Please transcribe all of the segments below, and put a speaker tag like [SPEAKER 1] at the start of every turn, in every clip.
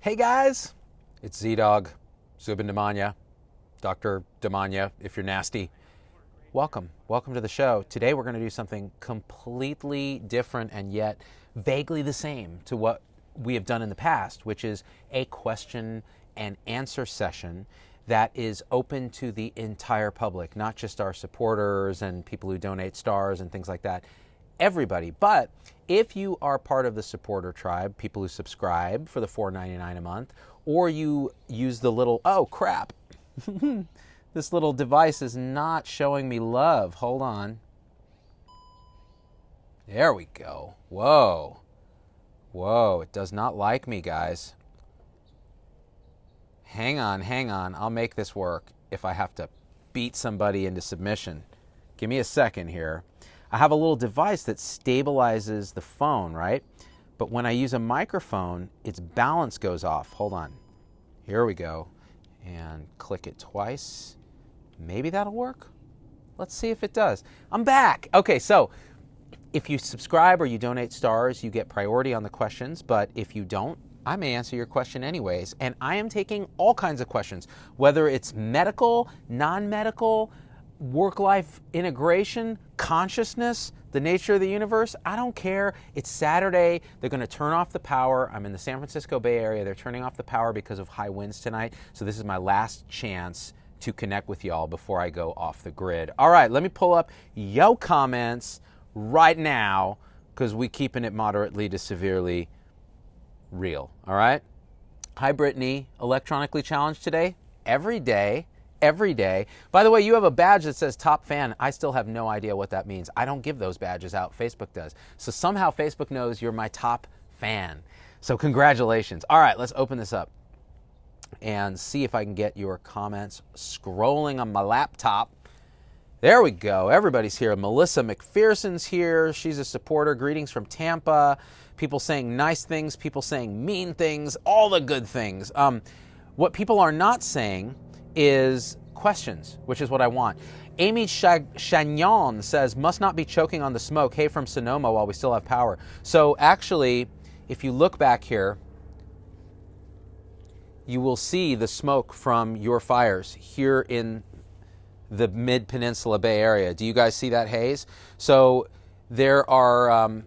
[SPEAKER 1] Hey guys, it's Z-Dog, Zubin Dr. Demanya, if you're nasty. Welcome to the show. Today we're going to do something completely different and yet vaguely the same to what we have done in the past, which is a question and answer session that is open to the entire public, not just our supporters and people who donate stars and things like that. Everybody. But if you are part of the supporter tribe, people who subscribe for the $4.99 a month, or you use the little, oh crap, this little device is not showing me love. Hold on. There we go. Whoa, it does not like me, guys. Hang on. I'll make this work if I have to beat somebody into submission. Give me a second here. I have a little device that stabilizes the phone, right? But when I use a microphone, its balance goes off. Hold on. Here we go. And click it twice. Maybe that'll work. Let's see if it does. I'm back. Okay, so if you subscribe or you donate stars, you get priority on the questions. But if you don't, I may answer your question anyways. And I am taking all kinds of questions, whether it's medical, non-medical, work-life integration, consciousness, the nature of the universe. I don't care. It's Saturday. They're going to turn off the power. I'm in the San Francisco Bay Area. They're turning off the power because of high winds tonight. So this is my last chance to connect with y'all before I go off the grid. All right, let me pull up yo comments right now because we keeping it moderately to severely real. All right. Hi, Brittany. Electronically challenged today? Every day. By the way, you have a badge that says top fan. I still have no idea what that means. I don't give those badges out. Facebook does. So somehow Facebook knows you're my top fan. So congratulations. All right, let's open this up and see if I can get your comments scrolling on my laptop. There we go. Everybody's here. Melissa McPherson's here. She's a supporter. Greetings from Tampa. People saying nice things. People saying mean things. All the good things. What people are not saying is questions, which is what I want. Amy Chagnon says, must not be choking on the smoke. Hey, from Sonoma while we still have power. So actually, if you look back here, you will see the smoke from your fires here in the Mid-Peninsula Bay Area. Do you guys see that haze? So there are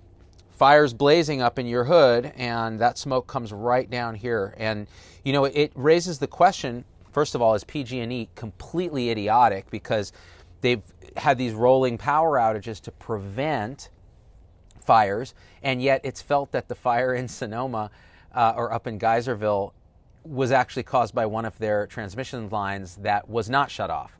[SPEAKER 1] fires blazing up in your hood, and that smoke comes right down here. And, you know, it raises the question, first of all, is PG&E completely idiotic because they've had these rolling power outages to prevent fires, and yet it's felt that the fire in Sonoma or up in Geyserville was actually caused by one of their transmission lines that was not shut off,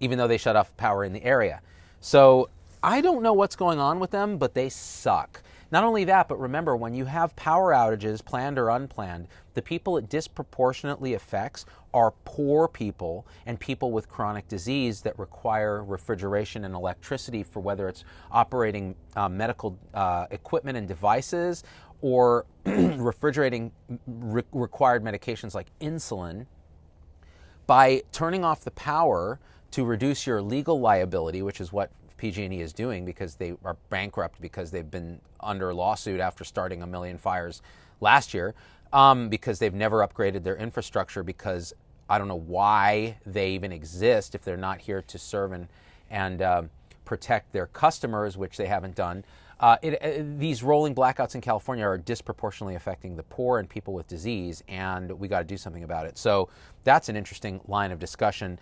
[SPEAKER 1] even though they shut off power in the area. So I don't know what's going on with them, but they suck. Not only that, but remember, when you have power outages, planned or unplanned, the people it disproportionately affects are poor people and people with chronic disease that require refrigeration and electricity for whether it's operating medical equipment and devices or refrigerating required medications like insulin. By turning off the power to reduce your legal liability, which is what PG&E is doing because they are bankrupt because they've been under lawsuit after starting a million fires last year, because they've never upgraded their infrastructure, because I don't know why they even exist if they're not here to serve and protect their customers, which they haven't done. These rolling blackouts in California are disproportionately affecting the poor and people with disease, and we got to do something about it. So that's an interesting line of discussion.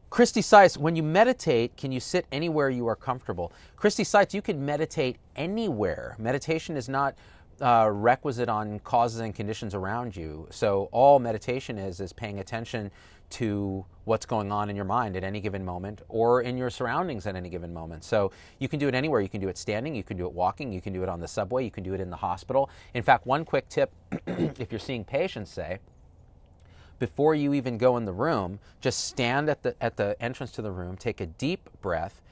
[SPEAKER 1] Christy Seitz, when you meditate, can you sit anywhere you are comfortable? Christy Seitz, you can meditate anywhere. Meditation is not requisite on causes and conditions around you. So all meditation is paying attention to what's going on in your mind at any given moment or in your surroundings at any given moment. So you can do it anywhere. You can do it standing, you can do it walking, you can do it on the subway, you can do it in the hospital. In fact, one quick tip, if you're seeing patients, say, before you even go in the room, just stand at the entrance to the room, take a deep breath,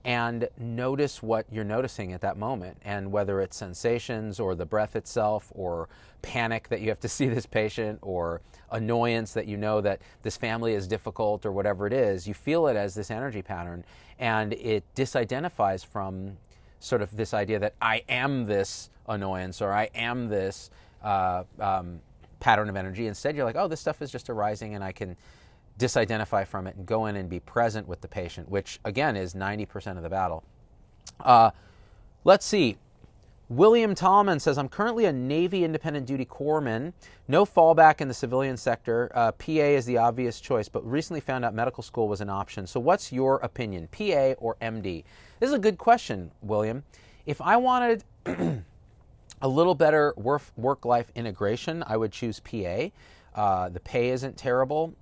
[SPEAKER 1] and notice what you're noticing at that moment, and whether it's sensations or the breath itself or panic that you have to see this patient or annoyance that you know that this family is difficult or whatever it is, you feel it as this energy pattern, and it disidentifies from sort of this idea that I am this annoyance, or I am this pattern of energy. Instead, you're like, oh, this stuff is just arising, and I can disidentify from it and go in and be present with the patient, which again is 90% of the battle. Let's see. William Tallman says, I'm currently a Navy independent duty corpsman. No fallback in the civilian sector. PA is the obvious choice, but recently found out medical school was an option. So what's your opinion, PA or MD? This is a good question, William. If I wanted a little better work-life integration, I would choose PA. The pay isn't terrible.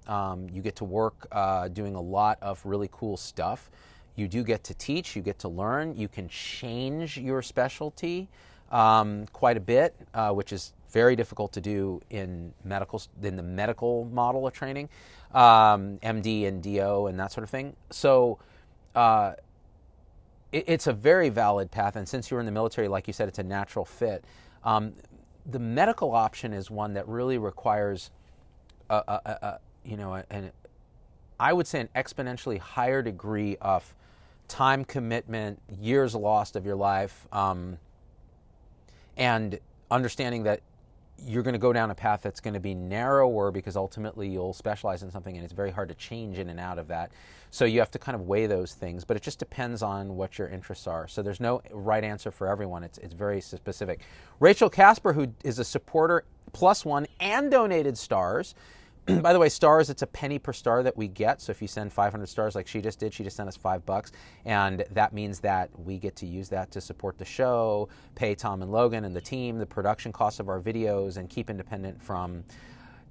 [SPEAKER 1] You get to work doing a lot of really cool stuff. You do get to teach, you get to learn, you can change your specialty quite a bit, which is very difficult to do in the medical model of training, MD and DO and that sort of thing. So it's a very valid path, and since you were in the military, like you said, it's a natural fit. The medical option is one that really requires I would say an exponentially higher degree of time commitment, years lost of your life, and understanding that you're going to go down a path that's going to be narrower because ultimately you'll specialize in something and it's very hard to change in and out of that. So you have to kind of weigh those things, but it just depends on what your interests are. So there's no right answer for everyone. It's very specific. Rachel Casper, who is a supporter +1 and donated stars. By the way, stars, it's a penny per star that we get. So if you send 500 stars like she just did, she just sent us $5. And that means that we get to use that to support the show, pay Tom and Logan and the team, the production costs of our videos, and keep independent from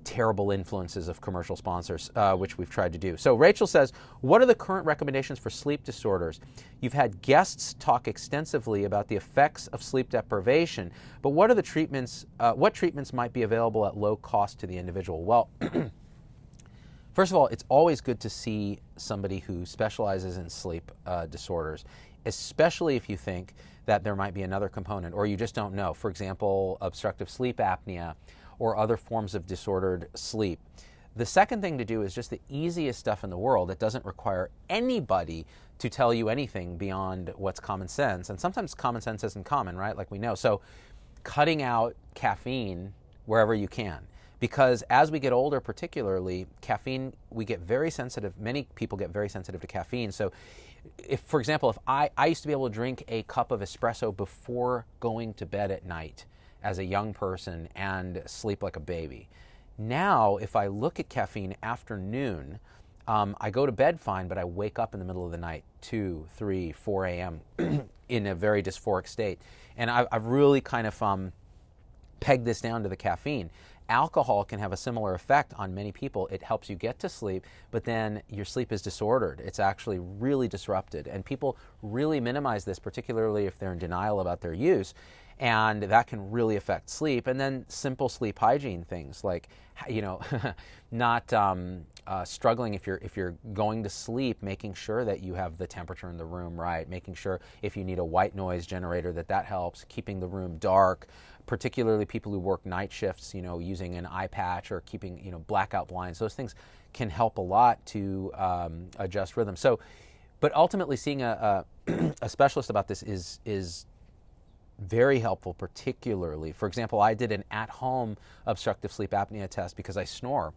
[SPEAKER 1] terrible influences of commercial sponsors, which we've tried to do. So Rachel says, what are the current recommendations for sleep disorders? You've had guests talk extensively about the effects of sleep deprivation, but what are the treatments, what treatments might be available at low cost to the individual? Well, first of all, it's always good to see somebody who specializes in sleep disorders, especially if you think that there might be another component or you just don't know. For example, obstructive sleep apnea, or other forms of disordered sleep. The second thing to do is just the easiest stuff in the world that doesn't require anybody to tell you anything beyond what's common sense. And sometimes common sense isn't common, right? Like we know. So cutting out caffeine wherever you can. Because as we get older, particularly, caffeine, we get very sensitive. Many people get very sensitive to caffeine. So if, for example, if I used to be able to drink a cup of espresso before going to bed at night, as a young person and sleep like a baby. Now, if I look at caffeine after noon, I go to bed fine, but I wake up in the middle of the night, 2, 3, 4 a.m. in a very dysphoric state. And I've really kind of pegged this down to the caffeine. Alcohol can have a similar effect on many people. It helps you get to sleep, but then your sleep is disordered. It's actually really disrupted. And people really minimize this, particularly if they're in denial about their use. And that can really affect sleep. And then simple sleep hygiene things like, not struggling if you're going to sleep, making sure that you have the temperature in the room right, making sure if you need a white noise generator that helps, keeping the room dark, particularly people who work night shifts, using an eye patch or keeping, blackout blinds. Those things can help a lot to adjust rhythm. So, but ultimately seeing a specialist about this is very helpful, particularly. For example, I did an at-home obstructive sleep apnea test because I snore.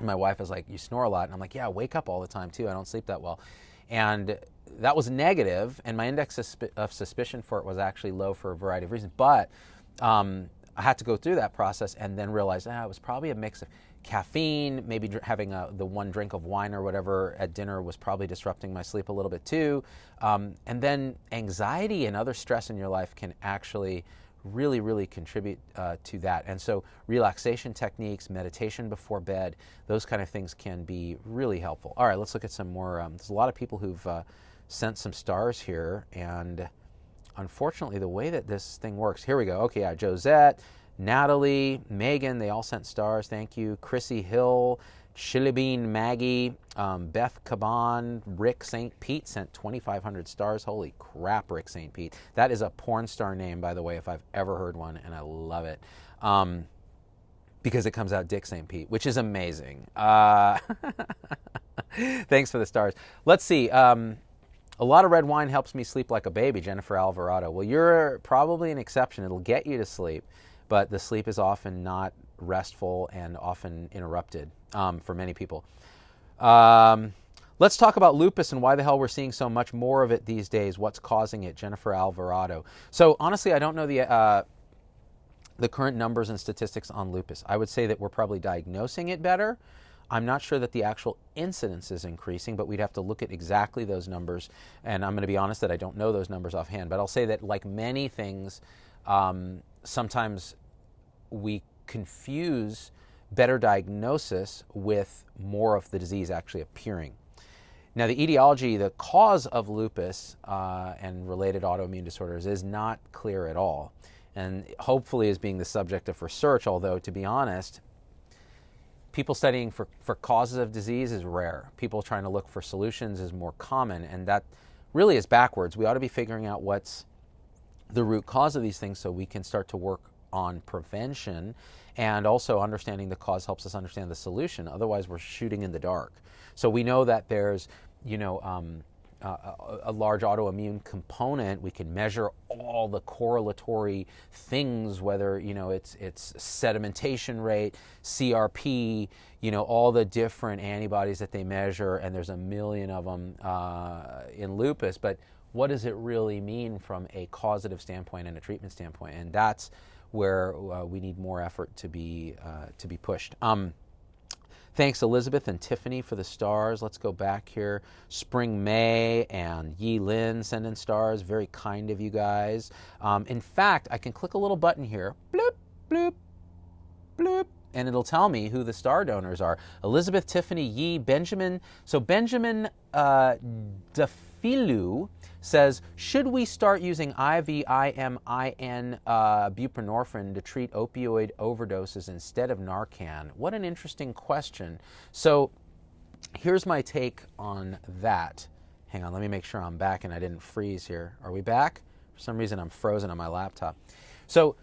[SPEAKER 1] My wife is like, you snore a lot. And I'm like, yeah, I wake up all the time too. I don't sleep that well. And that was negative, and my index of suspicion for it was actually low for a variety of reasons. But I had to go through that process and then realize it was probably a mix of caffeine, maybe having the one drink of wine or whatever at dinner was probably disrupting my sleep a little bit too. And then anxiety and other stress in your life can actually really, really contribute to that. And so relaxation techniques, meditation before bed, those kind of things can be really helpful. All right, let's look at some more. There's a lot of people who've sent some stars here, and unfortunately the way that this thing works, here we go. Okay, yeah, Josette, Natalie, Megan, they all sent stars, thank you. Chrissy Hill, Chilibine Maggie, Beth Caban, Rick St. Pete sent 2,500 stars. Holy crap, Rick St. Pete. That is a porn star name, by the way, if I've ever heard one, and I love it. Because it comes out Dick St. Pete, which is amazing. Thanks for the stars. Let's see. A lot of red wine helps me sleep like a baby, Jennifer Alvarado. Well, you're probably an exception. It'll get you to sleep, but the sleep is often not restful and often interrupted for many people. Let's talk about lupus and why the hell we're seeing so much more of it these days. What's causing it, Jennifer Alvarado? So honestly, I don't know the current numbers and statistics on lupus. I would say that we're probably diagnosing it better. I'm not sure that the actual incidence is increasing, but we'd have to look at exactly those numbers. And I'm going to be honest that I don't know those numbers offhand. But I'll say that like many things, sometimes we confuse better diagnosis with more of the disease actually appearing. Now, the etiology, the cause of lupus and related autoimmune disorders is not clear at all, and hopefully is being the subject of research, although, to be honest, people studying for causes of disease is rare. People trying to look for solutions is more common, and that really is backwards. We ought to be figuring out what's the root cause of these things so we can start to work on prevention, and also understanding the cause helps us understand the solution. Otherwise, we're shooting in the dark. So we know that there's, a large autoimmune component. We can measure all the correlatory things, whether, it's sedimentation rate, CRP, all the different antibodies that they measure, and there's a million of them in lupus. But what does it really mean from a causative standpoint and a treatment standpoint? And that's where we need more effort to be pushed. Thanks, Elizabeth and Tiffany, for the stars. Let's go back here. Spring May and Yi Lin send in stars. Very kind of you guys. In fact, I can click a little button here. Bloop, bloop, bloop. And it'll tell me who the star donors are. Elizabeth, Tiffany, Yi, Benjamin. So Benjamin Defilu says, should we start using IVIMIN buprenorphine to treat opioid overdoses instead of Narcan? What an interesting question. So here's my take on that. Hang on, let me make sure I'm back and I didn't freeze here. Are we back? For some reason I'm frozen on my laptop. So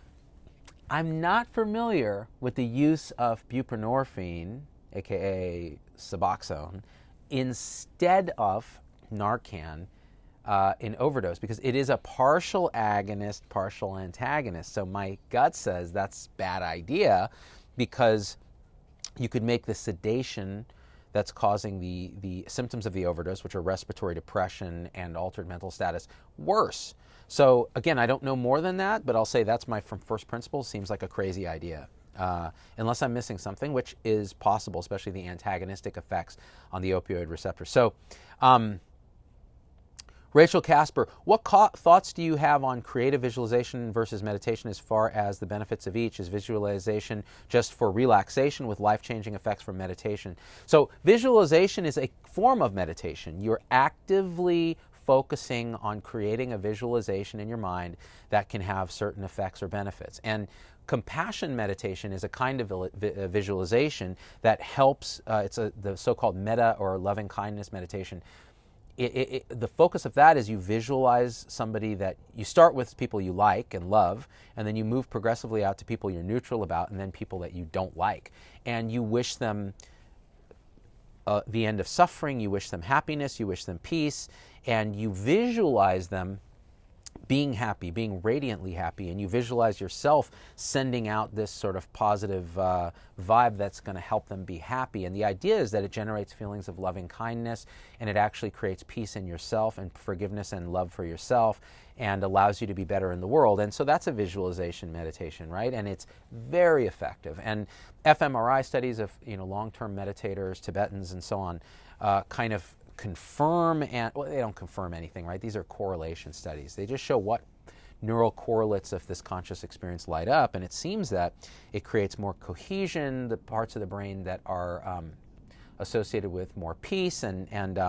[SPEAKER 1] I'm not familiar with the use of buprenorphine, aka Suboxone, instead of Narcan in overdose, because it is a partial agonist, partial antagonist. So my gut says that's a bad idea, because you could make the sedation that's causing the symptoms of the overdose, which are respiratory depression and altered mental status, worse. So again, I don't know more than that, but I'll say that's my from first principles. Seems like a crazy idea. Unless I'm missing something, which is possible, especially the antagonistic effects on the opioid receptor. So Rachel Casper, what thoughts do you have on creative visualization versus meditation as far as the benefits of each? Is visualization just for relaxation with life-changing effects from meditation? So visualization is a form of meditation. You're actively focusing on creating a visualization in your mind that can have certain effects or benefits. And compassion meditation is a kind of visualization that helps, the so-called metta or loving kindness meditation. The focus of that is you visualize somebody that you start with people you like and love, and then you move progressively out to people you're neutral about, and then people that you don't like. And you wish them the end of suffering, you wish them happiness, you wish them peace, and you visualize them being happy, being radiantly happy, and you visualize yourself sending out this sort of positive vibe that's going to help them be happy. And the idea is that it generates feelings of loving kindness, and it actually creates peace in yourself and forgiveness and love for yourself, and allows you to be better in the world. And so that's a visualization meditation, right? And it's very effective. And fMRI studies of long-term meditators, Tibetans, and so on, kind of confirm, and well, they don't confirm anything, right? These are correlation studies. They just show what neural correlates of this conscious experience light up, and it seems that it creates more cohesion, the parts of the brain that are associated with more peace and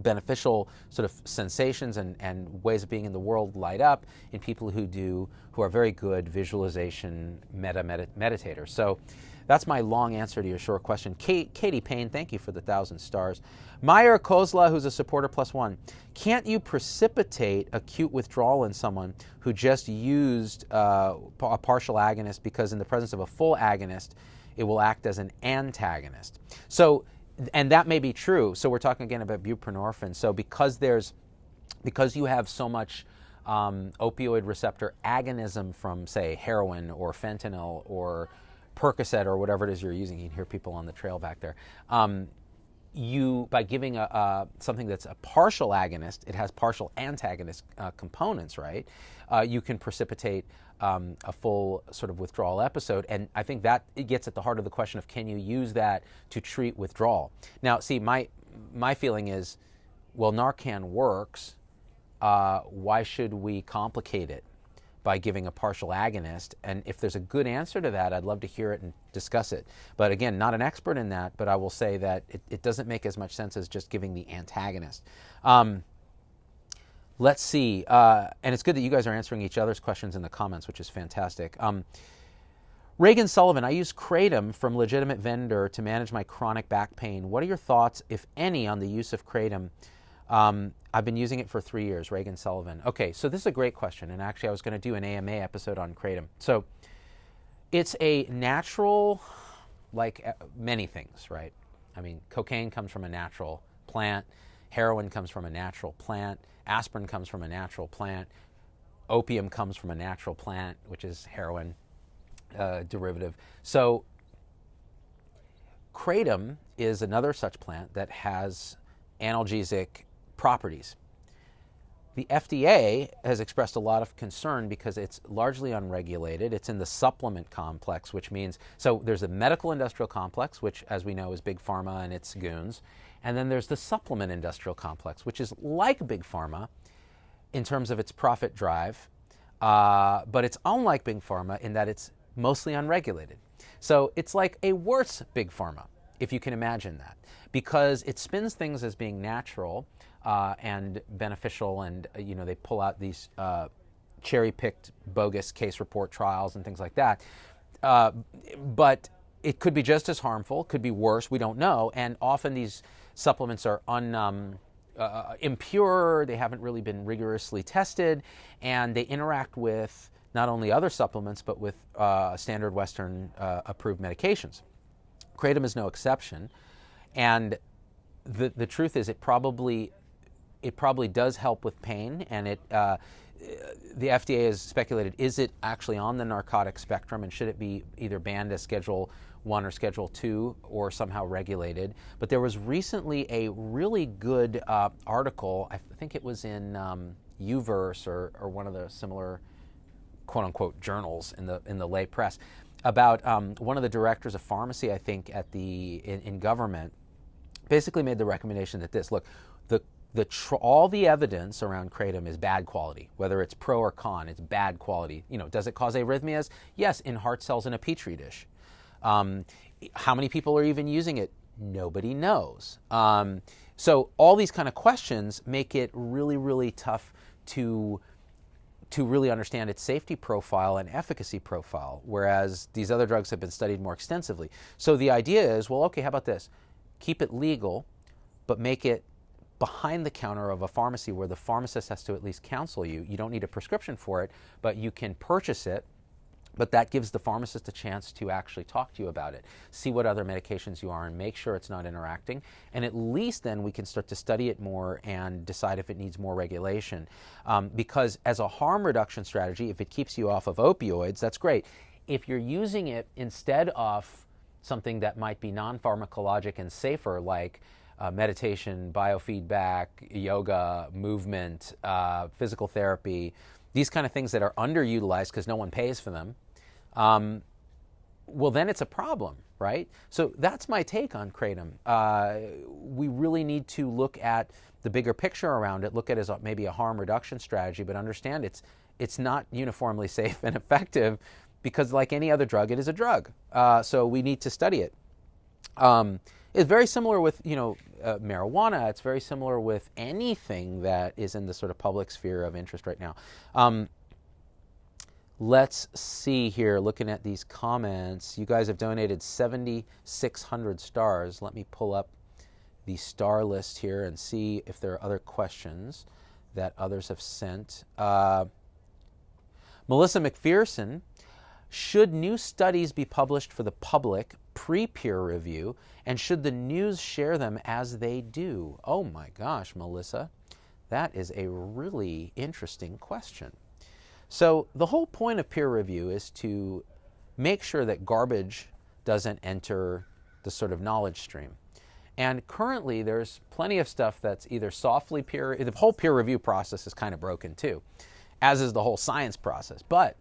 [SPEAKER 1] beneficial sort of sensations and ways of being in the world light up in people who are very good visualization meditators. So that's my long answer to your short question. Katie Payne, thank you for the 1,000 stars. Meyer Kozla, who's a supporter +1. Can't you precipitate acute withdrawal in someone who just used a partial agonist, because in the presence of a full agonist, it will act as an antagonist? So and that may be true. So we're talking again about buprenorphine. So because you have so much opioid receptor agonism from, say, heroin or fentanyl or Percocet or whatever it is you're using, you can hear people on the trail back there. By giving something that's a partial agonist, it has partial antagonist components, right? You can precipitate a full sort of withdrawal episode, and I think that it gets at the heart of the question of, can you use that to treat withdrawal? Now, see, my feeling is, well, Narcan works. Why should we complicate it by giving a partial agonist? And if there's a good answer to that, I'd love to hear it and discuss it. But again, not an expert in that, but I will say that it doesn't make as much sense as just giving the antagonist. Let's see. And it's good that you guys are answering each other's questions in the comments, which is fantastic. Reagan Sullivan, I use Kratom from legitimate vendor to manage my chronic back pain. What are your thoughts, if any, on the use of Kratom? I've been using it for 3 years, Reagan Sullivan. Okay, so this is a great question, and actually I was going to do an AMA episode on Kratom. So it's a natural, like many things, right? I mean, cocaine comes from a natural plant, heroin comes from a natural plant, aspirin comes from a natural plant, opium comes from a natural plant, which is heroin derivative. So Kratom is another such plant that has analgesic properties. The FDA has expressed a lot of concern because it's largely unregulated. It's in the supplement complex, which means, so there's a medical industrial complex, which as we know is Big Pharma and its goons. And then there's the supplement industrial complex, which is like Big Pharma in terms of its profit drive, but it's unlike Big Pharma in that it's mostly unregulated. So it's like a worse Big Pharma, if you can imagine that, because it spins things as being natural and beneficial, and they pull out these cherry-picked bogus case report trials and things like that. But it could be just as harmful, could be worse, we don't know, and often these supplements are impure, they haven't really been rigorously tested, and they interact with not only other supplements, but with standard Western approved medications. Kratom is no exception, and the truth is it probably does help with pain, and the FDA has speculated, is it actually on the narcotic spectrum, and should it be either banned as Schedule 1 or Schedule 2 or somehow regulated? But there was recently a really good article, I think it was in UVerse or one of the similar quote-unquote journals in the lay press, about one of the directors of pharmacy, I think, in government, basically made the recommendation that all the evidence around Kratom is bad quality. Whether it's pro or con, it's bad quality. Does it cause arrhythmias? Yes, in heart cells in a petri dish. How many people are even using it? Nobody knows. So all these kind of questions make it really, really tough to really understand its safety profile and efficacy profile, whereas these other drugs have been studied more extensively. So the idea is, well, okay, how about this? Keep it legal, but make it behind the counter of a pharmacy where the pharmacist has to at least counsel you. You don't need a prescription for it, but you can purchase it. But that gives the pharmacist a chance to actually talk to you about it, see what other medications you are, and make sure it's not interacting. And at least then we can start to study it more and decide if it needs more regulation. Because as a harm reduction strategy, if it keeps you off of opioids, that's great. If you're using it instead of something that might be non-pharmacologic and safer, like meditation, biofeedback, yoga, movement, physical therapy, these kind of things that are underutilized because no one pays for them, well, then it's a problem, right? So that's my take on Kratom. We really need to look at the bigger picture around it, look at it as maybe a harm reduction strategy, but understand it's not uniformly safe and effective because, like any other drug, it is a drug. So we need to study it. It's very similar with, marijuana. It's very similar with anything that is in the sort of public sphere of interest right now. Let's see here, looking at these comments. You guys have donated 7,600 stars. Let me pull up the star list here and see if there are other questions that others have sent. Melissa McPherson, Should new studies be published for the public pre-peer review, and should the news share them as they do? Oh my gosh, Melissa, that is a really interesting question. So the whole point of peer review is to make sure that garbage doesn't enter the sort of knowledge stream. And currently there's plenty of stuff that's either softly the whole peer review process is kind of broken too, as is the whole science process. But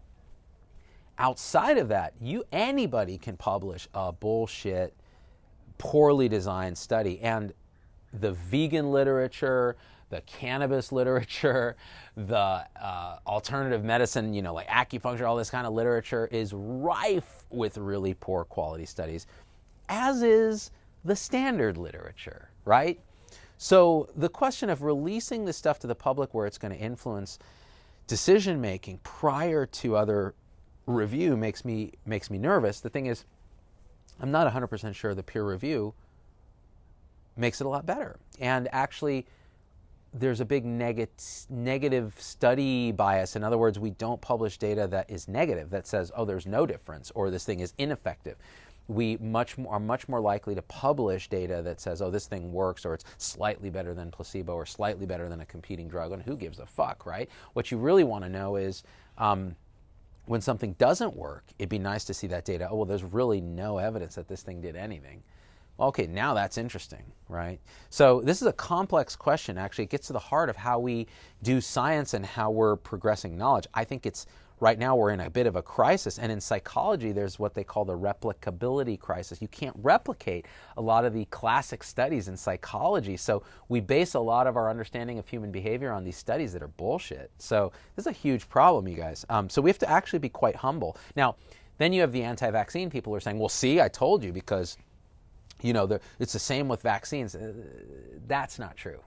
[SPEAKER 1] outside of that, anybody can publish a bullshit, poorly designed study. And the vegan literature, the cannabis literature, the alternative medicine, like acupuncture, all this kind of literature is rife with really poor quality studies, as is the standard literature, right? So the question of releasing this stuff to the public where it's going to influence decision making prior to other review makes me nervous. The thing is, I'm not 100% sure the peer review makes it a lot better. And actually, there's a big negative study bias. In other words, we don't publish data that is negative, that says, oh, there's no difference, or this thing is ineffective. We are much more likely to publish data that says, oh, this thing works, or it's slightly better than placebo, or slightly better than a competing drug, and who gives a fuck, right? What you really want to know is, when something doesn't work, it'd be nice to see that data. Oh, well, there's really no evidence that this thing did anything. Well, okay, now that's interesting, right? So this is a complex question, actually. It gets to the heart of how we do science and how we're progressing knowledge. I think right now we're in a bit of a crisis. And in psychology, there's what they call the replicability crisis. You can't replicate a lot of the classic studies in psychology. So we base a lot of our understanding of human behavior on these studies that are bullshit. So this is a huge problem, you guys. So we have to actually be quite humble. Now, then you have the anti-vaccine people who are saying, well, see, I told you, because it's the same with vaccines. That's not true.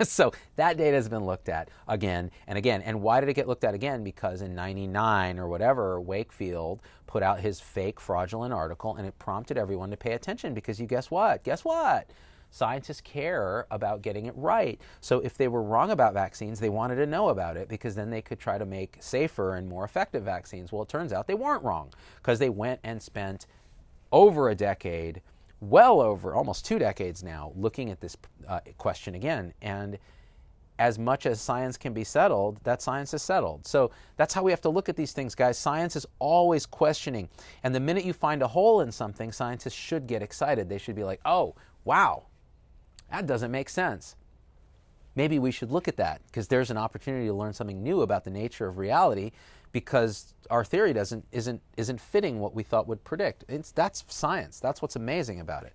[SPEAKER 1] So that data has been looked at again and again. And why did it get looked at again? Because in 99 or whatever, Wakefield put out his fake fraudulent article, and it prompted everyone to pay attention, because guess what? Guess what? Scientists care about getting it right. So if they were wrong about vaccines, they wanted to know about it, because then they could try to make safer and more effective vaccines. Well, it turns out they weren't wrong, because they went and spent over a decade, well over almost 2 decades now, looking at this question again. And as much as science can be settled, that science is settled. So that's how we have to look at these things, guys. Science is always questioning. And the minute you find a hole in something, scientists should get excited. They should be like, oh, wow, that doesn't make sense. Maybe we should look at that, because there's an opportunity to learn something new about the nature of reality, because our theory isn't fitting what we thought would predict. That's science. That's what's amazing about it.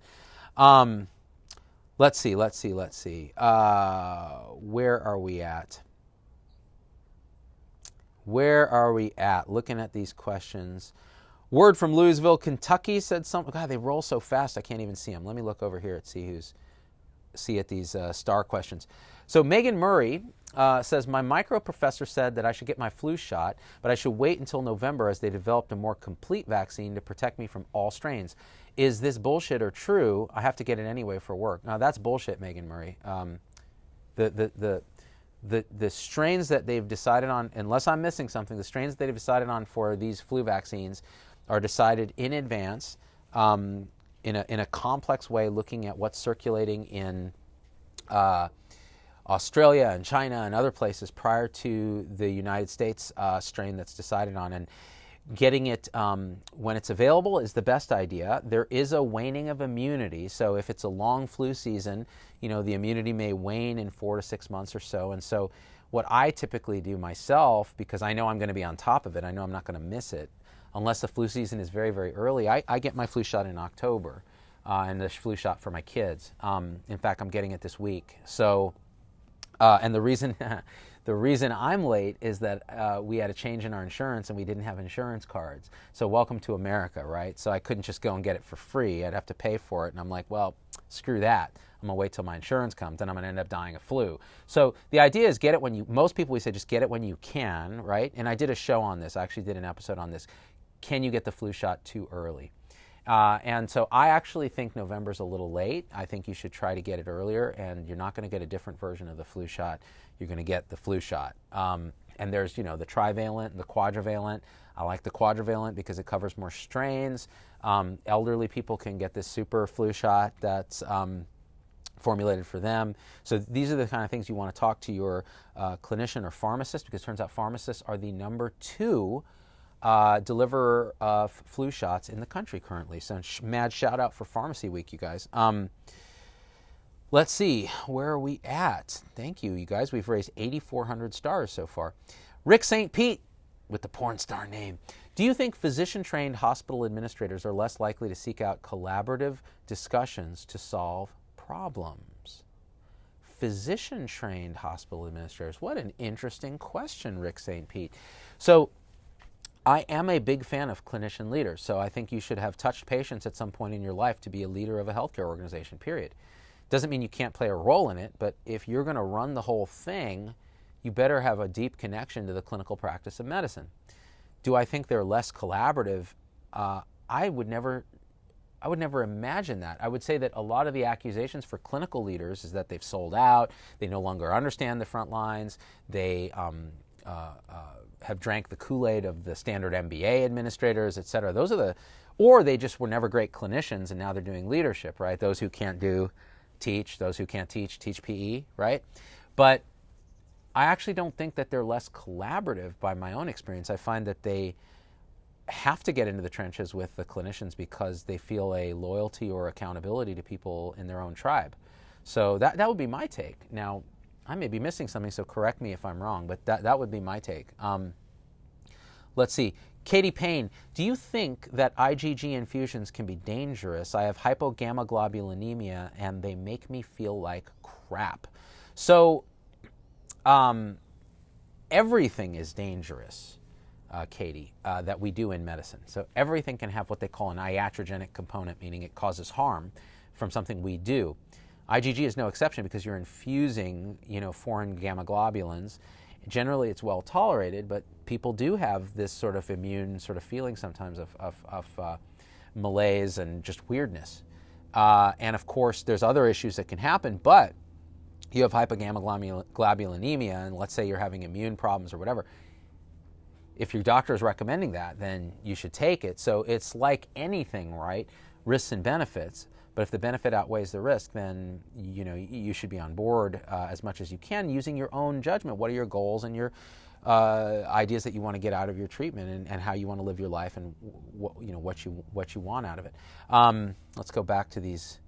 [SPEAKER 1] Let's see. Where are we at? Looking at these questions. Word from Louisville, Kentucky said something. God, they roll so fast I can't even see them. Let me look over here and see at these star questions. So Megan Murray says, my micro professor said that I should get my flu shot, but I should wait until November as they developed a more complete vaccine to protect me from all strains. Is this bullshit or true? I have to get it anyway for work. Now that's bullshit, Megan Murray. The strains that they've decided on, unless I'm missing something, the strains that they've decided on for these flu vaccines are decided in advance, in a complex way, looking at what's circulating in Australia and China and other places prior to the United States strain that's decided on. And getting it when it's available is the best idea. There is a waning of immunity. So if it's a long flu season, the immunity may wane in 4 to 6 months or so. And so what I typically do myself, because I know I'm going to be on top of it, I know I'm not going to miss it, unless the flu season is very, very early, I get my flu shot in October, and the flu shot for my kids. In fact, I'm getting it this week. So, and the reason I'm late is that we had a change in our insurance and we didn't have insurance cards. So welcome to America, right? So I couldn't just go and get it for free. I'd have to pay for it. And I'm like, well, screw that. I'm going to wait till my insurance comes, and I'm going to end up dying of flu. So the idea is most people, we say just get it when you can, right? And I did a show on this. I actually did an episode on this. Can you get the flu shot too early? And so I actually think November's a little late. I think you should try to get it earlier, and you're not going to get a different version of the flu shot. You're going to get the flu shot. And there's, the trivalent and the quadrivalent. I like the quadrivalent because it covers more strains. Elderly people can get this super flu shot that's formulated for them. So these are the kind of things you want to talk to your clinician or pharmacist, because it turns out pharmacists are the number 2 deliverer of flu shots in the country currently. So mad shout out for Pharmacy Week, you guys. Let's see, where are we at? Thank you, you guys. We've raised 8,400 stars so far. Rick St. Pete with the porn star name. Do you think physician-trained hospital administrators are less likely to seek out collaborative discussions to solve problems? Physician-trained hospital administrators. What an interesting question, Rick St. Pete. So I am a big fan of clinician leaders, so I think you should have touched patients at some point in your life to be a leader of a healthcare organization, period. Doesn't mean you can't play a role in it, but if you're going to run the whole thing, you better have a deep connection to the clinical practice of medicine. Do I think they're less collaborative? I would never imagine that. I would say that a lot of the accusations for clinical leaders is that they've sold out, they no longer understand the front lines, they have drank the Kool-Aid of the standard MBA administrators, et cetera. Or they just were never great clinicians and now they're doing leadership, right? Those who can't teach, those who can't teach PE, right? But I actually don't think that they're less collaborative by my own experience. I find that they have to get into the trenches with the clinicians because they feel a loyalty or accountability to people in their own tribe. So that would be my take. Now, I may be missing something, so correct me if I'm wrong, but that would be my take. Let's see. Katie Payne, do you think that IgG infusions can be dangerous? I have hypogammaglobulinemia and they make me feel like crap. So everything is dangerous, Katie, that we do in medicine. So everything can have what they call an iatrogenic component, meaning it causes harm from something we do. IgG is no exception because you're infusing, foreign gamma globulins. Generally, it's well tolerated, but people do have this sort of immune sort of feeling sometimes of malaise and just weirdness. And of course, there's other issues that can happen, but you have hypogammaglobulinemia, and let's say you're having immune problems or whatever. If your doctor is recommending that, then you should take it. So it's like anything, right? Risks and benefits. But if the benefit outweighs the risk, then you should be on board as much as you can using your own judgment. What are your goals and your ideas that you want to get out of your treatment, and how you want to live your life, and what you want out of it. Let's go back to these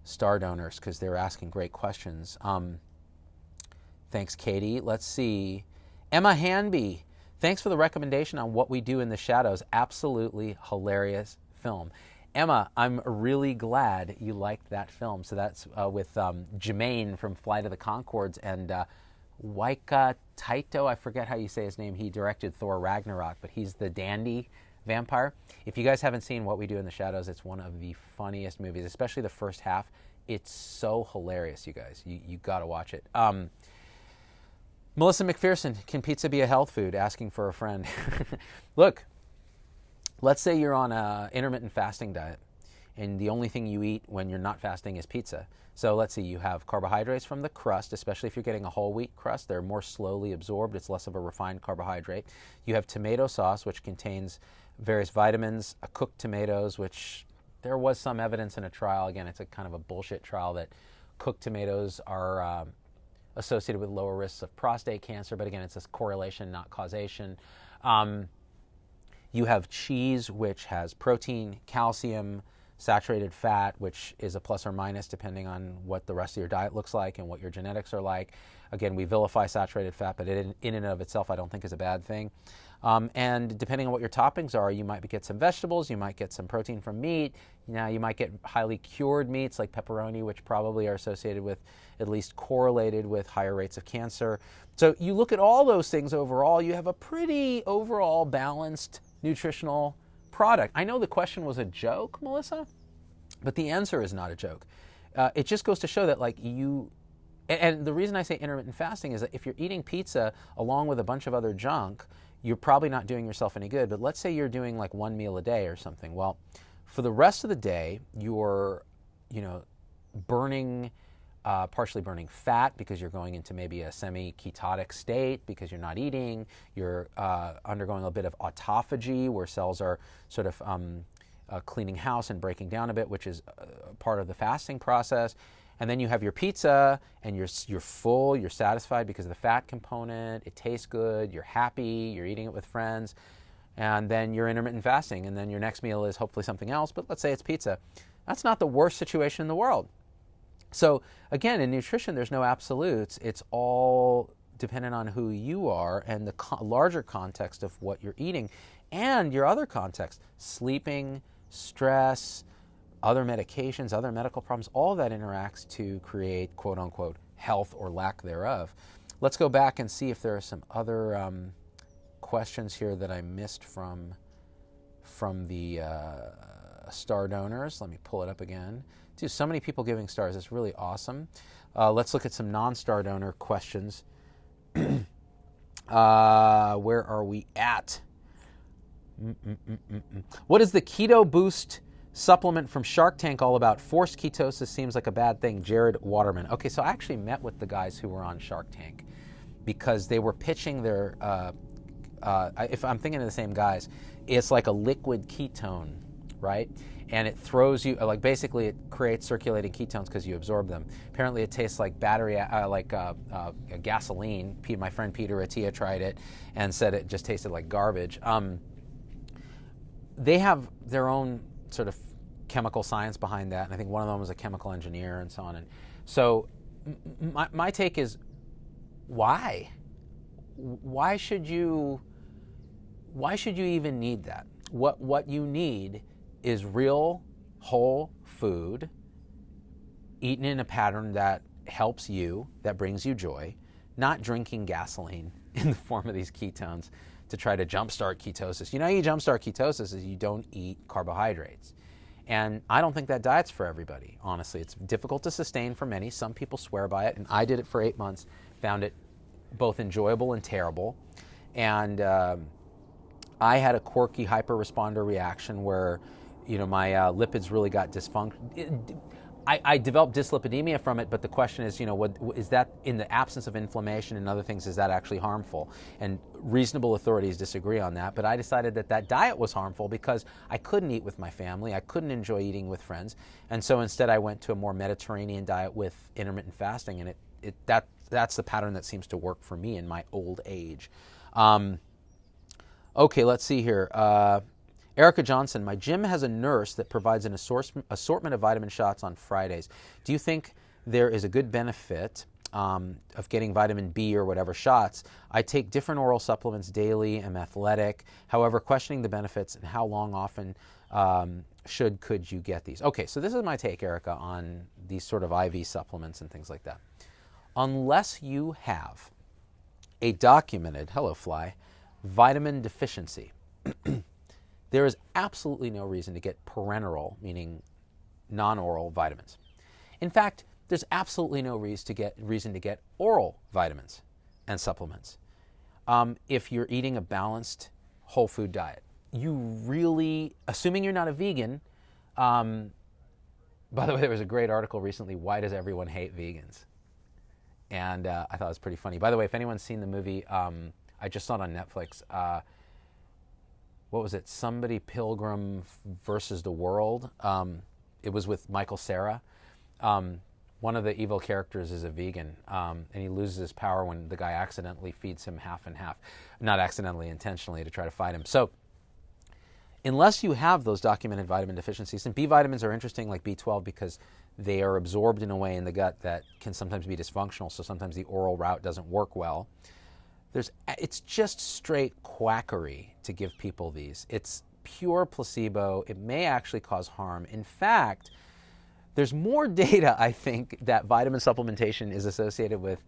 [SPEAKER 1] star donors because they're asking great questions. Thanks, Katie. Let's see. Emma Hanby, thanks for the recommendation on What We Do in the Shadows. Absolutely hilarious film. Emma, I'm really glad you liked that film. So that's with Jermaine from Flight of the Conchords and Waika Taito. I forget how you say his name. He directed Thor Ragnarok, but he's the dandy vampire. If you guys haven't seen What We Do in the Shadows, it's one of the funniest movies, especially the first half. It's so hilarious, you guys. You got to watch it. Melissa McPherson, can pizza be a health food? Asking for a friend. Look. Let's say you're on an intermittent fasting diet and the only thing you eat when you're not fasting is pizza. So let's see, you have carbohydrates from the crust, especially if you're getting a whole wheat crust. They're more slowly absorbed. It's less of a refined carbohydrate. You have tomato sauce, which contains various vitamins, cooked tomatoes, which there was some evidence in a trial. Again, it's a kind of a bullshit trial that cooked tomatoes are associated with lower risks of prostate cancer. But again, it's a correlation, not causation. You have cheese, which has protein, calcium, saturated fat, which is a plus or minus depending on what the rest of your diet looks like and what your genetics are like. Again, we vilify saturated fat, but in and of itself, I don't think is a bad thing. And depending on what your toppings are, you might get some vegetables, you might get some protein from meat. Now, you might get highly cured meats like pepperoni, which probably are associated with, at least correlated with, higher rates of cancer. So you look at all those things overall, you have a pretty overall balanced nutritional product. I know the question was a joke, Melissa, but the answer is not a joke. It just goes to show that and the reason I say intermittent fasting is that if you're eating pizza along with a bunch of other junk, you're probably not doing yourself any good. But let's say you're doing like one meal a day or something. Well, for the rest of the day, you're, burning partially burning fat because you're going into maybe a semi-ketotic state because you're not eating. You're undergoing a bit of autophagy, where cells are sort of cleaning house and breaking down a bit, which is part of the fasting process. And then you have your pizza, and you're full, you're satisfied because of the fat component, it tastes good, you're happy, you're eating it with friends, and then you're intermittent fasting, and then your next meal is hopefully something else, but let's say it's pizza. That's not the worst situation in the world. So again, in nutrition, there's no absolutes. It's all dependent on who you are and the larger context of what you're eating and your other context, sleeping, stress, other medications, other medical problems, all that interacts to create quote unquote health or lack thereof. Let's go back and see if there are some other questions here that I missed from the star donors. Let me pull it up again. Dude, so many people giving stars. It's really awesome. Let's look at some non-star donor questions. Where are we at? What is the Keto Boost supplement from Shark Tank all about? Forced ketosis seems like a bad thing. Jared Waterman. Okay, so I actually met with the guys who were on Shark Tank because they were pitching their, if I'm thinking of the same guys, it's like a liquid ketone, right? And it throws you, like basically it creates circulating ketones because you absorb them. Apparently it tastes like gasoline. My friend Peter Attia tried it and said it just tasted like garbage. They have their own sort of chemical science behind that, and I think one of them was a chemical engineer and so on. And so my take is, why? Why should you even need that? What you need is real whole food eaten in a pattern that helps you, that brings you joy, not drinking gasoline in the form of these ketones to try to jumpstart ketosis. You know how you jumpstart ketosis is you don't eat carbohydrates. And I don't think that diet's for everybody, honestly. It's difficult to sustain for many. Some people swear by it, and I did it for 8 months, found it both enjoyable and terrible. And I had a quirky hyper-responder reaction where, you know, my lipids really got dysfunction. I developed dyslipidemia from it, but the question is, you know, what is that in the absence of inflammation and other things, is that actually harmful? And reasonable authorities disagree on that, but I decided that diet was harmful because I couldn't eat with my family, I couldn't enjoy eating with friends, and so instead I went to a more Mediterranean diet with intermittent fasting, and that's the pattern that seems to work for me in my old age. Okay, let's see here. Erica Johnson, my gym has a nurse that provides an assortment of vitamin shots on Fridays. Do you think there is a good benefit of getting vitamin B or whatever shots? I take different oral supplements daily. I'm athletic. However, questioning the benefits and how long often could you get these? Okay, so this is my take, Erica, on these sort of IV supplements and things like that. Unless you have a documented, hello fly, vitamin deficiency, there is absolutely no reason to get parenteral, meaning non-oral vitamins. In fact, there's absolutely no reason to get oral vitamins and supplements. If you're eating a balanced whole food diet, you really, assuming you're not a vegan, by the way, there was a great article recently, Why Does Everyone Hate Vegans? And I thought it was pretty funny. By the way, if anyone's seen the movie, I just saw it on Netflix, what was it? Somebody Pilgrim versus the World. It was with Michael Cera. One of the evil characters is a vegan, and he loses his power when the guy accidentally feeds him half and half. Not accidentally, intentionally, to try to fight him. So unless you have those documented vitamin deficiencies, and B vitamins are interesting, like B12, because they are absorbed in a way in the gut that can sometimes be dysfunctional, so sometimes the oral route doesn't work well. It's just straight quackery to give people these. It's pure placebo. It may actually cause harm. In fact, there's more data, I think, that vitamin supplementation is associated with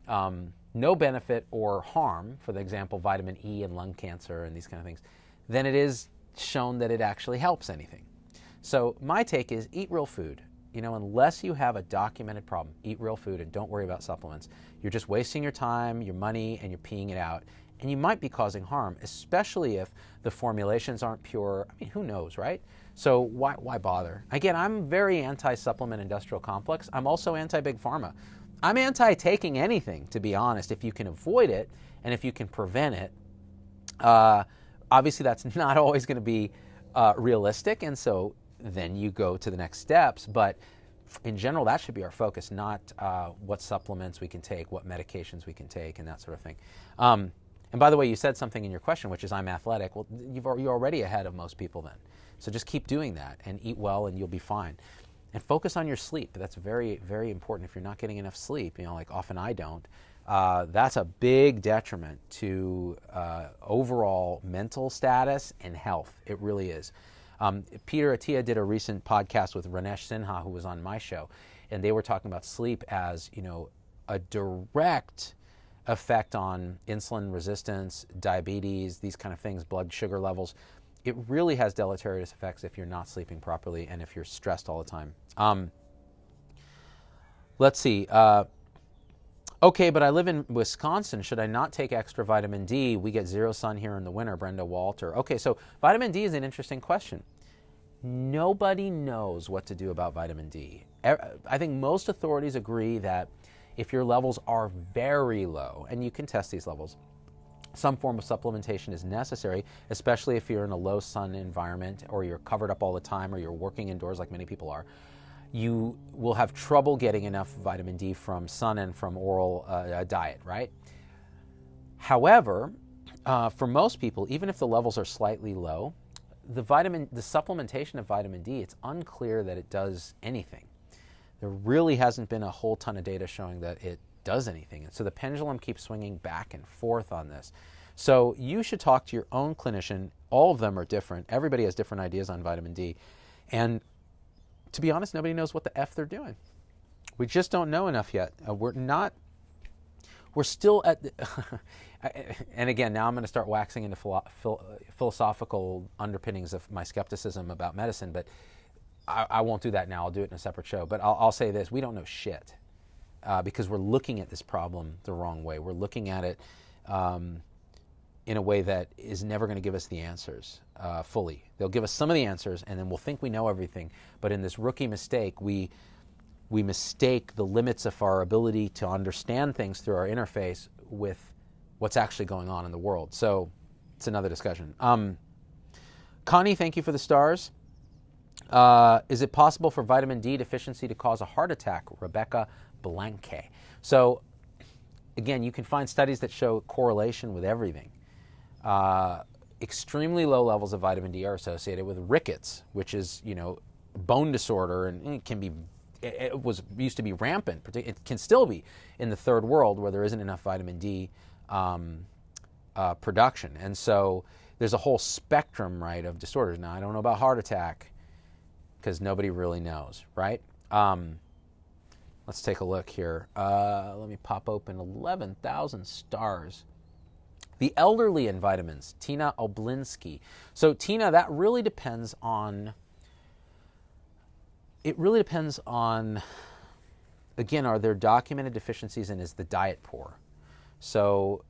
[SPEAKER 1] no benefit or harm, for example, vitamin E and lung cancer and these kind of things, than it is shown that it actually helps anything. So my take is eat real food. You know, unless you have a documented problem, eat real food and don't worry about supplements. You're just wasting your time, your money, and you're peeing it out. and you might be causing harm, especially if the formulations aren't pure. I mean, who knows, right? So why bother? Again, I'm very anti-supplement industrial complex. I'm also anti-big pharma. I'm anti-taking anything, to be honest, if you can avoid it and if you can prevent it. Obviously, that's not always going to be realistic, and so then you go to the next steps. But in general, that should be our focus, not what supplements we can take, what medications we can take, and that sort of thing. And by the way, you said something in your question, which is I'm athletic. Well, you're already ahead of most people then. So just keep doing that and eat well and you'll be fine. And focus on your sleep. That's very, very important. If you're not getting enough sleep, like often I don't, that's a big detriment to overall mental status and health. It really is. Peter Attia did a recent podcast with Ranesh Sinha, who was on my show, and they were talking about sleep as, a direct effect on insulin resistance, diabetes, these kind of things, blood sugar levels. It really has deleterious effects if you're not sleeping properly and if you're stressed all the time. Let's see. Okay, but I live in Wisconsin. Should I not take extra vitamin D? We get zero sun here in the winter, Brenda Walter. Okay, so vitamin D is an interesting question. Nobody knows what to do about vitamin D. I think most authorities agree that if your levels are very low, and you can test these levels, some form of supplementation is necessary, especially if you're in a low sun environment or you're covered up all the time or you're working indoors like many people are. You will have trouble getting enough vitamin D from sun and from oral diet, right? However, for most people, even if the levels are slightly low, the supplementation of vitamin D, it's unclear that it does anything. There really hasn't been a whole ton of data showing that it does anything. And so the pendulum keeps swinging back and forth on this. So you should talk to your own clinician. All of them are different. Everybody has different ideas on vitamin D. And to be honest, nobody knows what the F they're doing. We just don't know enough yet. We're still at, and again, now I'm going to start waxing into philosophical underpinnings of my skepticism about medicine, but I won't do that now. I'll do it in a separate show. But I'll say this, we don't know shit because we're looking at this problem the wrong way. We're looking at it in a way that is never going to give us the answers fully. They'll give us some of the answers, and then we'll think we know everything. But in this rookie mistake, we mistake the limits of our ability to understand things through our interface with what's actually going on in the world. So it's another discussion. Connie, thank you for the stars. Is it possible for vitamin D deficiency to cause a heart attack? Rebecca Blanque. So again, you can find studies that show correlation with everything. Extremely low levels of vitamin D are associated with rickets, which is, bone disorder, and it used to be rampant. It can still be in the third world where there isn't enough vitamin D production. And so there's a whole spectrum, right, of disorders. Now, I don't know about heart attack because nobody really knows, right? Let's take a look here. Let me pop open 11,000 stars. The elderly and vitamins, Tina Oblinsky. So Tina, that really depends on, again, are there documented deficiencies and is the diet poor? So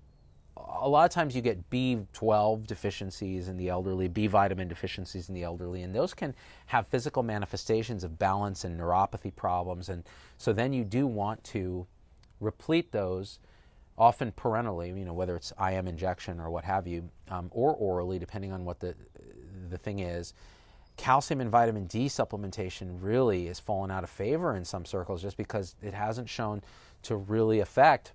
[SPEAKER 1] a lot of times you get B12 deficiencies in the elderly, B vitamin deficiencies in the elderly, and those can have physical manifestations of balance and neuropathy problems. And so then you do want to replete those, often parenterally, whether it's IM injection or what have you, or orally, depending on what the thing is. Calcium and vitamin D supplementation really has fallen out of favor in some circles just because it hasn't shown to really affect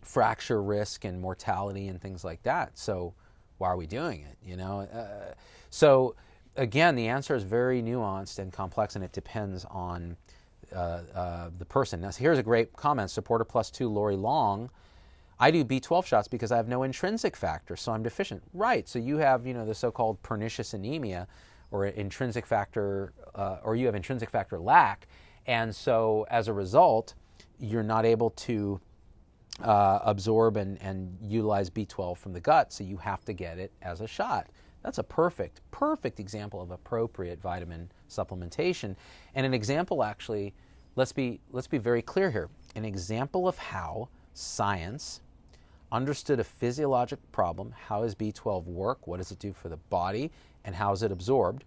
[SPEAKER 1] fracture risk and mortality and things like that. So why are we doing it? So again, the answer is very nuanced and complex, and it depends on the person. Now, here's a great comment. Supporter +2, Lori Long. I do B12 shots because I have no intrinsic factor, so I'm deficient. Right, so you have, the so-called pernicious anemia or intrinsic factor, or you have intrinsic factor lack, and so as a result, you're not able to absorb and utilize B12 from the gut, so you have to get it as a shot. That's a perfect example of appropriate vitamin supplementation, and an example actually, let's be very clear here, an example of how science understood a physiologic problem. How does B12 work? What does it do for the body? And how is it absorbed?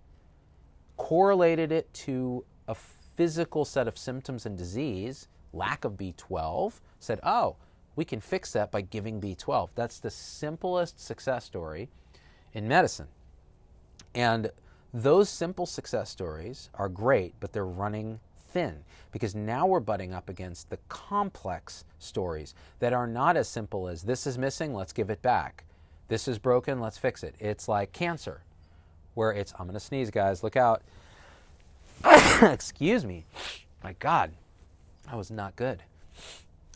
[SPEAKER 1] Correlated it to a physical set of symptoms and disease, lack of B12, said, oh, we can fix that by giving B12. That's the simplest success story in medicine. And those simple success stories are great, but they're running thin because now we're butting up against the complex stories that are not as simple as this is missing, let's give it back. This is broken, let's fix it. It's like cancer, where it's, I'm going to sneeze, guys, look out. Excuse me. My God, that was not good.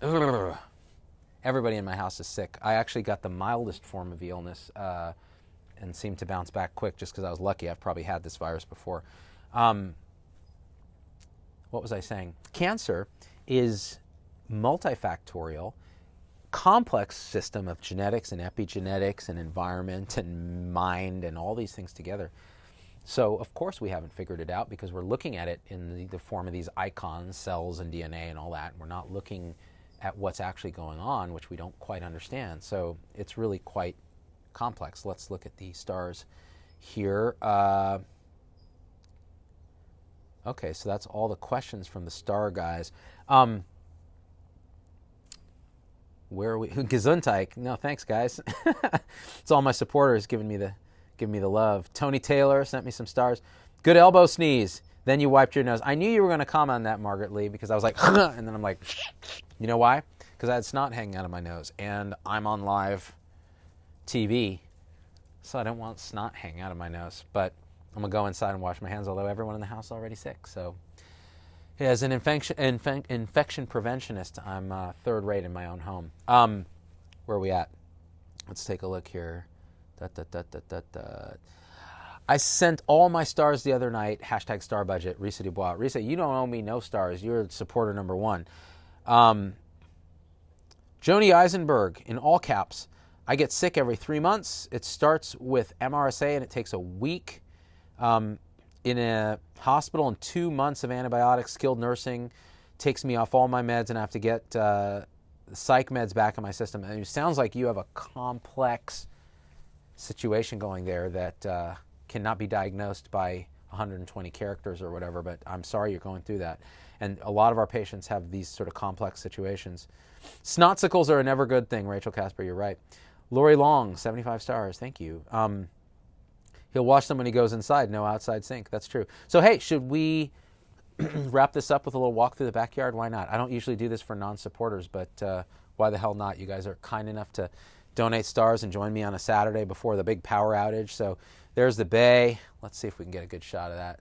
[SPEAKER 1] Ugh. Everybody in my house is sick. I actually got the mildest form of the illness and seemed to bounce back quick just because I was lucky. I've probably had this virus before. What was I saying? Cancer is multifactorial, complex system of genetics and epigenetics and environment and mind and all these things together. So, of course, we haven't figured it out because we're looking at it in the form of these icons, cells and DNA and all that. We're not looking at what's actually going on, which we don't quite understand. So it's really quite complex. Let's look at the stars here. Okay, so that's all the questions from the star guys. Where are we? Gesundheit. No, thanks, guys. It's all my supporters giving me the love. Tony Taylor sent me some stars. Good elbow sneeze. Then you wiped your nose. I knew you were going to comment on that, Margaret Lee, because I was like, and then I'm like, you know why? Because I had snot hanging out of my nose, and I'm on live TV, so I don't want snot hanging out of my nose. But I'm going to go inside and wash my hands, although everyone in the house is already sick. So as an infection preventionist, I'm third rate in my own home. Where are we at? Let's take a look here. I sent all my stars the other night, hashtag star budget, Risa Dubois. Risa, you don't owe me no stars. You're supporter number one. Joni Eisenberg, in all caps, I get sick every 3 months. It starts with MRSA and it takes a week in a hospital and 2 months of antibiotics, skilled nursing, takes me off all my meds and I have to get psych meds back in my system. And it sounds like you have a complex situation going there that cannot be diagnosed by 120 characters or whatever, but I'm sorry you're going through that. And a lot of our patients have these sort of complex situations. Snotsicles are a never good thing, Rachel Casper, you're right. Lori Long, 75 stars, thank you. He'll wash them when he goes inside, no outside sink, that's true. So hey, should we wrap this up with a little walk through the backyard? Why not? I don't usually do this for non-supporters, but why the hell not? You guys are kind enough to donate stars and join me on a Saturday before the big power outage. So there's the bay. Let's see if we can get a good shot of that.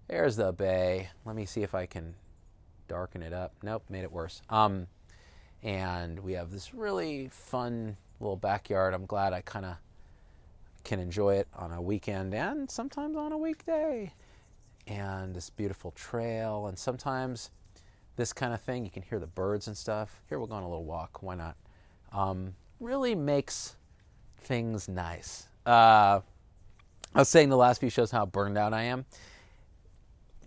[SPEAKER 1] There's the bay. Let me see if I can darken it up. Nope, made it worse. And we have this really fun little backyard. I'm glad I kind of can enjoy it on a weekend and sometimes on a weekday. And this beautiful trail. And sometimes this kind of thing, you can hear the birds and stuff. Here, we'll go on a little walk. Why not? Really makes things nice. I was saying the last few shows how burned out I am.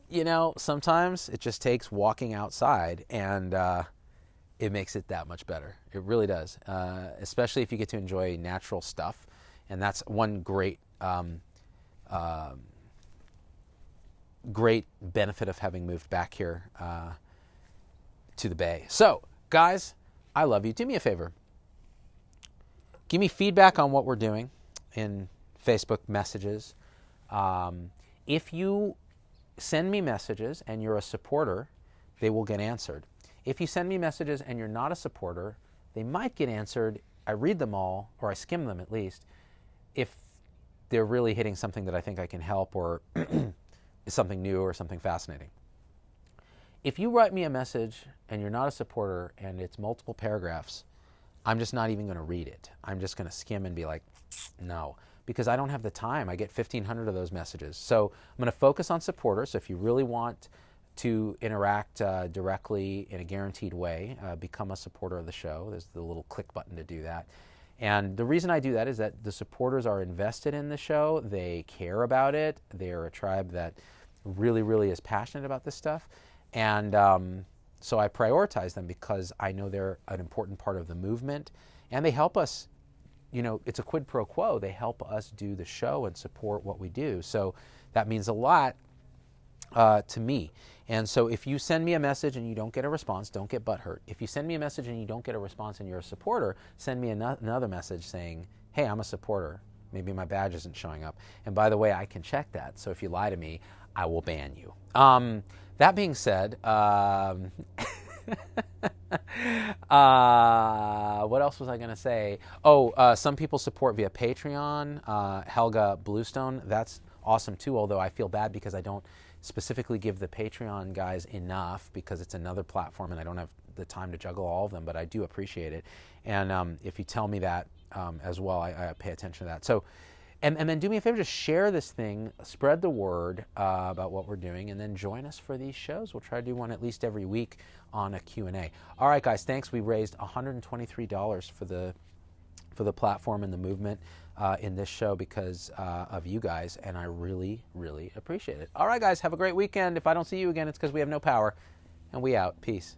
[SPEAKER 1] You know, sometimes it just takes walking outside and it makes it that much better. It really does, especially if you get to enjoy natural stuff. And that's one great great benefit of having moved back here to the Bay. So, guys, I love you. Do me a favor. Give me feedback on what we're doing in Facebook messages. If you send me messages and you're a supporter, they will get answered. If you send me messages and you're not a supporter, they might get answered. I read them all, or I skim them at least, if they're really hitting something that I think I can help or is something new or something fascinating. If you write me a message and you're not a supporter and it's multiple paragraphs, I'm just not even going to read it. I'm just going to skim and be like, no, because I don't have the time. I get 1,500 of those messages. So I'm going to focus on supporters. So if you really want to interact directly in a guaranteed way, become a supporter of the show. There's the little click button to do that. And the reason I do that is that the supporters are invested in the show. They care about it. They're a tribe that really, really is passionate about this stuff. And So I prioritize them because I know they're an important part of the movement, and they help us, it's a quid pro quo. They help us do the show and support what we do. So that means a lot to me. And so if you send me a message and you don't get a response, don't get butthurt. If you send me a message and you don't get a response and you're a supporter, send me another message saying, hey, I'm a supporter. Maybe my badge isn't showing up. And by the way, I can check that. So if you lie to me, I will ban you. That being said, what else was I going to say? Some people support via Patreon. Helga Bluestone, that's awesome too, although I feel bad because I don't specifically give the Patreon guys enough because it's another platform and I don't have the time to juggle all of them, but I do appreciate it. And if you tell me that as well, I pay attention to that. So, and then do me a favor, just share this thing, spread the word about what we're doing, and then join us for these shows. We'll try to do one at least every week on a Q&A. All right, guys, thanks. We raised $123 for the platform and the movement in this show because of you guys, and I really, really appreciate it. All right, guys, have a great weekend. If I don't see you again, it's because we have no power, and we out. Peace.